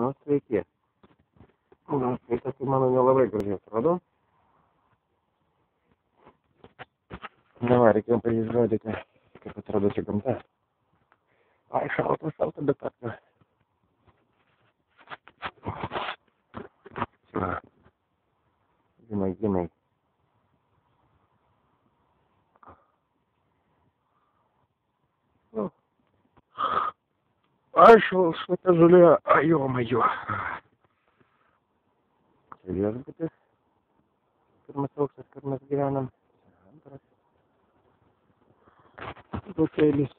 Nu, sveiki. Nu, skaitas, tai mano nelabai gražiai atrodo. Dabar reikėjo pažiūrėti, kaip atrodo čia gamta. Ai, šalta, bet atga. Čia. Gimai. Aš šlapia žolė, ajo. Čia viešbutis. Pirmas aukštas, kur mes gyvenam. Antras. Dukėlis.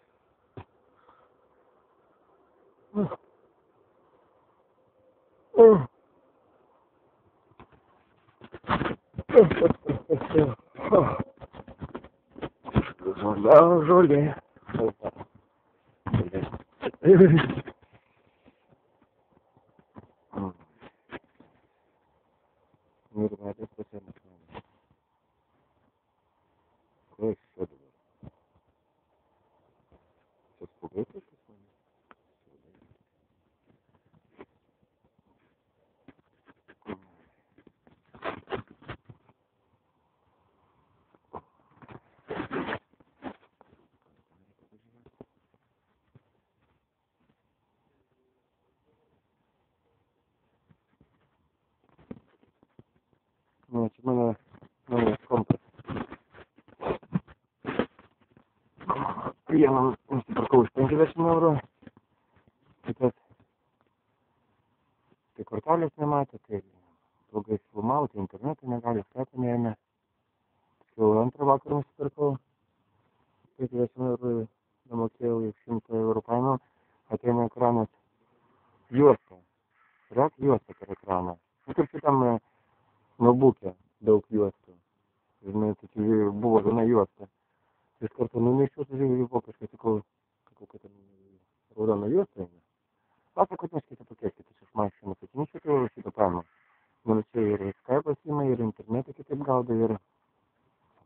Žolė. Ir matęs pasienas mano. Ko iš čia dabar? Čia spugai kažkas mano? Nu, čia mano naujas kompas. Vieną nusipirkau už 50 eurų. Kitas, tai kortelės nematė, tai blogai filmavo, tai internetą negali, skatą neėmė. Tačiau antrą vakarą nusipirkau. 50 eurų nemokėjau, jau 100 eurų paėmiau. Ateina ekranas juosta. Rak juosta per ekraną. Nu, kaip šitam notebook'e daug juostų. Žinai, tai buvo viena juosta. Iš karto nunešiau, žiūrėjau, buvo kažkas, sakau, kad raudona juosta eina. Pasakot, neškite pakeiskite, aš mašinu, sakyničiau, tai šitą paėmą. Nors čia ir Skype'as ima, ir internetą kitaip gaudo, ir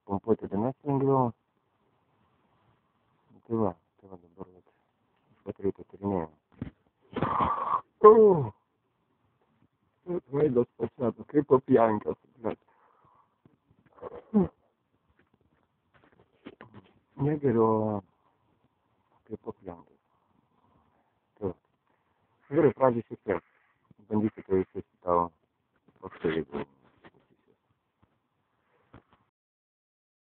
pompuoti dienas lengviau. Tai va dabar, aš reikia tyrinėjau. Veidas pasimetas, kaip papjankas, bet. Negeriu kaip papjankas. Tai va. Gerai, pradžiai šiek tiek. Bandysite įsėsti tavo paštą, jeigu